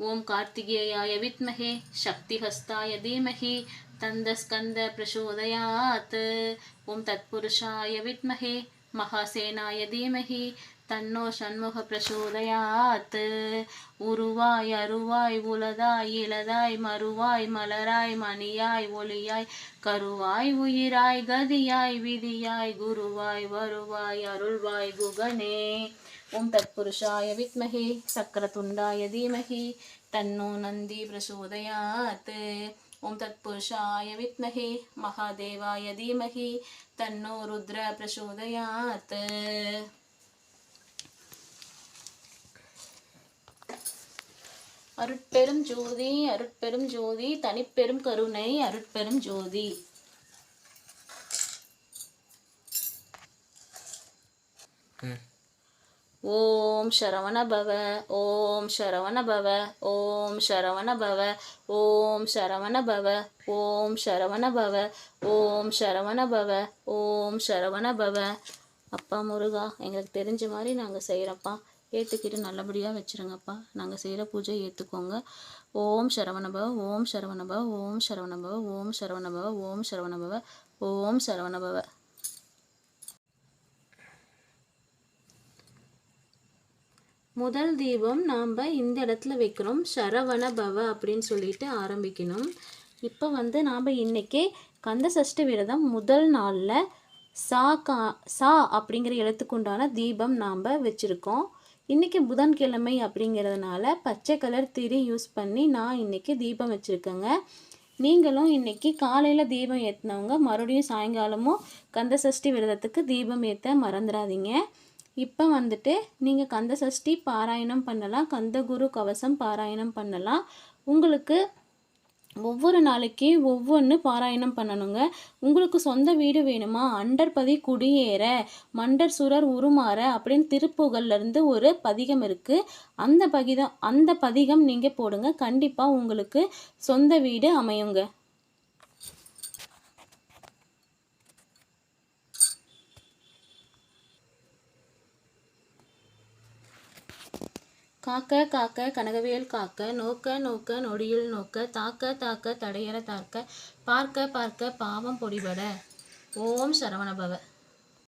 ஓம் கார்த்திகேயாய வித்மஹே சக்திஹஸ்தாய தீமஹி தந்தஸ்கந்த பிரசோதயாத். ஓம் தத்புருஷாய வித்மஹே மகாசேனாய தீமஹி தன்னோ சண்முக பிரசோதயாத். உருவாய் அருவாய் உலதாய் இலதாய் மறுவாய் மலராய் மணியாய் ஒளியாய் கருவாய் உயிராய் கதியாய் விதியாய் குருவாய் வருவாய் அருள்வாய் குகனே. ஓம் தத்புருஷாய வித்மஹே சக்கரதுண்டாய தீமஹி தன்னோ நந்தி பிரசோதயாத். ஓம் தத்புருஷாய வித்மஹே மகாதேவாய தீமஹி தன்னோ ருத்ர பிரசோதயாத். அருட்பெரும் ஜோதி அருட்பெரும் ஜோதி தனிப்பெரும் கருணை அருட்பெரும் ஜோதி. ஓம் சரவண பவ ஓம் சரவண பவ ஓம் சரவண பவ ஓம் சரவண பவ ஓம் சரவண பவ ஓம் சரவண பவ ஓம் சரவண பவ. அப்பா முருகா, எங்களுக்கு தெரிஞ்ச மாதிரி நாங்கள் செய்கிறப்பா, ஏற்றுக்கிட்டு நல்லபடியாக வச்சுருங்கப்பா. நாங்கள் செய்கிற பூஜை ஏற்றுக்கோங்க. ஓம் சரவண பவ ஓம் சரவண பவ ஓம் சரவண பவ ஓம் சரவண பவ ஓம் சரவண பவ ஓம் சரவண பவ. முதல் தீபம் நாம் இந்த இடத்துல வைக்கிறோம். சரவண பவ அப்படின்னு சொல்லிட்டு ஆரம்பிக்கணும். இப்போ நாம் இன்றைக்கி கந்த சஷ்டி விரதம் முதல் நாளில் சா அப்படிங்கிற எழுத்துக்குண்டான தீபம் நாம் வச்சுருக்கோம். இன்றைக்கி புதன்கிழமை அப்படிங்கிறதுனால பச்சை கலர் திரி யூஸ் பண்ணி நான் இன்றைக்கி தீபம் வச்சுருக்கேங்க. நீங்களும் இன்றைக்கி காலையில் தீபம் ஏற்றினவங்க மறுபடியும் சாயங்காலமும் கந்த சஷ்டி விரதத்துக்கு தீபம் ஏற்ற மறந்துடாதீங்க. இப்போ நீங்கள் கந்த சஷ்டி பாராயணம் பண்ணலாம், கந்தகுரு கவசம் பாராயணம் பண்ணலாம். உங்களுக்கு ஒவ்வொரு நாளைக்கு ஒவ்வொன்று பாராயணம் பண்ணணுங்க. உங்களுக்கு சொந்த வீடு வேணுமா, அண்டர்பதி குடியேற மண்டர் சுரர் உருமாற அப்படின்னு திருப்புகள்லேருந்து ஒரு பதிகம் இருக்குது. அந்த பதிகம் நீங்கள் போடுங்க, கண்டிப்பாக உங்களுக்கு சொந்த வீடு அமையுங்க. காக்க காக்க கனகவேல் காக்க நோக்க நோக்க நொடியில் நோக்க தாக்க தாக்க தடையற தாக்க பார்க்க பார்க்க பாவம் பொடிபட. ஓம் சரவண பவ.